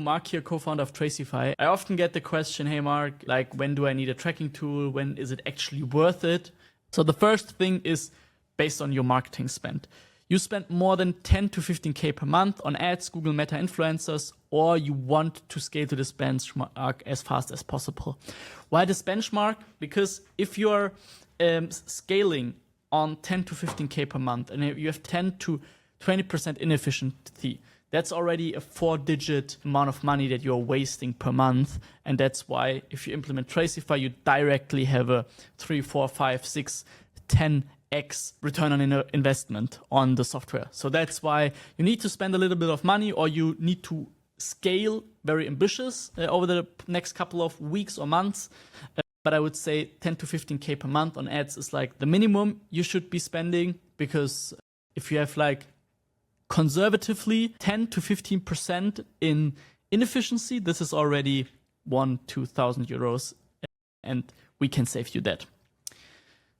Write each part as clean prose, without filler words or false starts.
Marc here, co-founder of Tracify. I often get the question, hey Marc, like when do I need a tracking tool? When is it actually worth it? So the first thing is based on your marketing spend. You spend more than 10 to 15K per month on ads, Google Meta influencers, or you want to scale to this benchmark as fast as possible. Why this benchmark? Because if you're scaling on 10 to 15K per month and you have 10 to 20% inefficiency, that's already a 4-digit amount of money that you're wasting per month. And that's why if you implement Tracify, you directly have a 3, 4, 5, 6, 10x return on investment on the software. So that's why you need to spend a little bit of money, or you need to scale very ambitious over the next couple of weeks or months. But I would say 10 to 15K per month on ads is like the minimum you should be spending, because if you have like conservatively 10 to 15% in inefficiency, this is already 1,000-2,000 euros, and we can save you that.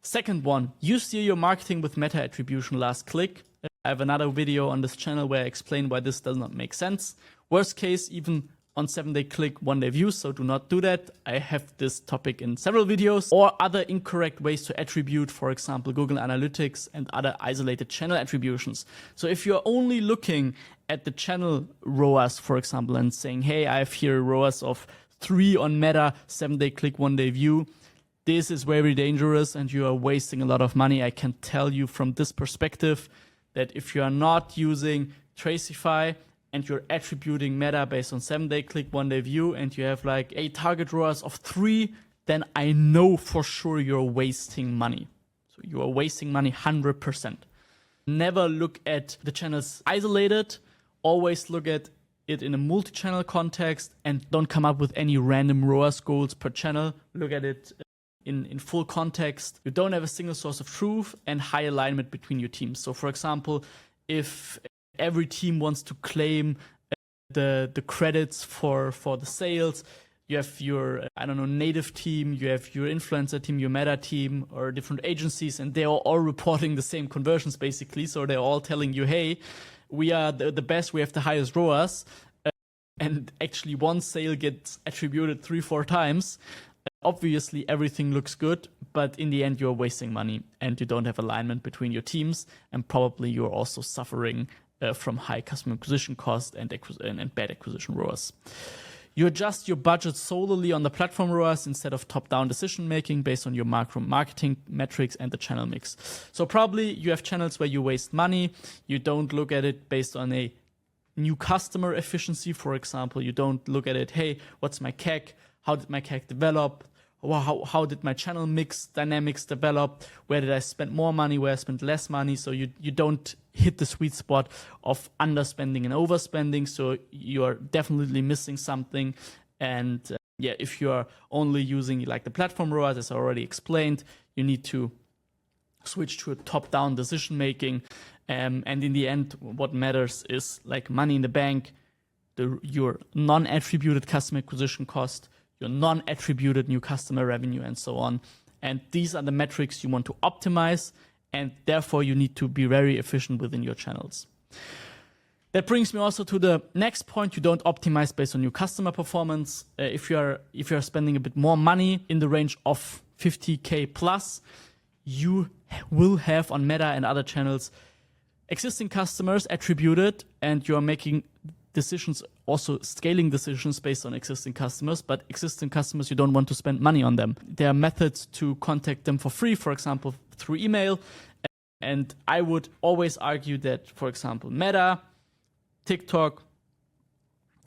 Second one, you steer your marketing with meta attribution last click. I have another video on this channel where I explain why this does not make sense. Worst case, even on 7-day click, 1-day views, so do not do that. I have this topic in several videos. Or other incorrect ways to attribute, for example, Google Analytics and other isolated channel attributions. So if you're only looking at the channel ROAS, for example, and saying, hey, I have here a ROAS of 3 on Meta, 7-day click, 1-day view, this is very dangerous and you are wasting a lot of money. I can tell you from this perspective that if you are not using Tracify and you're attributing Meta based on 7-day click, 1-day view, and you have like a target ROAS of 3, then I know for sure you're wasting money. So you are wasting money 100%. Never look at the channels isolated. Always look at it in a multi-channel context and don't come up with any random ROAS goals per channel. Look at it in full context. You don't have a single source of truth and high alignment between your teams. So for example, if every team wants to claim the credits for the sales, you have your, I don't know, native team, you have your influencer team, your meta team, or different agencies, and they are all reporting the same conversions basically. So they're all telling you, hey, we are the best, we have the highest ROAS, and actually one sale gets attributed 3-4 times. Obviously everything looks good, but in the end you're wasting money and you don't have alignment between your teams, and probably you're also suffering from high customer acquisition cost and bad acquisition ROAS. You adjust your budget solely on the platform ROAS instead of top-down decision-making based on your macro marketing metrics and the channel mix. So probably you have channels where you waste money. You don't look at it based on a new customer efficiency, for example. You don't look at it, hey, what's my CAC? How did my CAC develop? How did my channel mix dynamics develop? Where did I spend more money? Where I spent less money? So you don't hit the sweet spot of underspending and overspending. So you're definitely missing something. And if you're only using like the platform ROAS, as I already explained, you need to switch to a top-down decision making. And in the end, what matters is like money in the bank, your non-attributed customer acquisition cost, your non-attributed new customer revenue, and so on. And these are the metrics you want to optimize, and therefore you need to be very efficient within your channels. That brings me also to the next point. You don't optimize based on new customer performance. If you're spending a bit more money in the range of 50K plus, you will have on Meta and other channels existing customers attributed, and you're making decisions, also scaling decisions based on existing customers, but existing customers, you don't want to spend money on them. There are methods to contact them for free, for example, through email. And I would always argue that, for example, Meta, TikTok,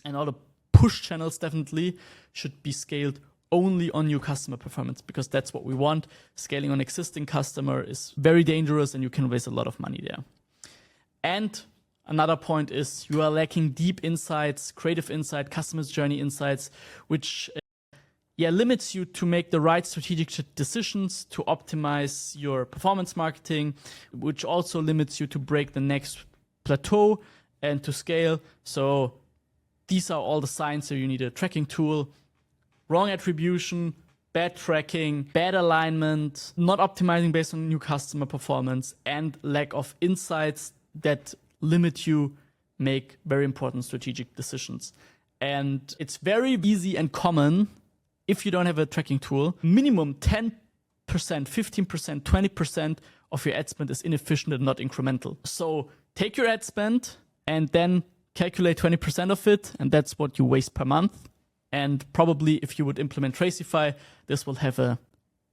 and all the push channels definitely should be scaled only on new customer performance, because that's what we want. Scaling on existing customer is very dangerous and you can waste a lot of money there. And another point is you are lacking deep insights, creative insight, customer's journey insights, which limits you to make the right strategic decisions to optimize your performance marketing, which also limits you to break the next plateau and to scale. So these are all the signs. So you need a tracking tool, wrong attribution, bad tracking, bad alignment, not optimizing based on new customer performance, and lack of insights that limit you make very important strategic decisions. And it's very easy and common if you don't have a tracking tool. Minimum 10%, 15%, 20% of your ad spend is inefficient and not incremental. So take your ad spend and then calculate 20% of it, and that's what you waste per month. And probably if you would implement Tracify, this will have a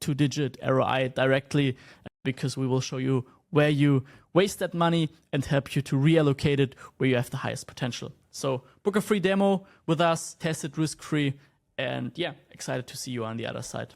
2-digit ROI directly, because we will show you where you waste that money and help you to reallocate it where you have the highest potential. So book a free demo with us, test it risk-free, and yeah, excited to see you on the other side.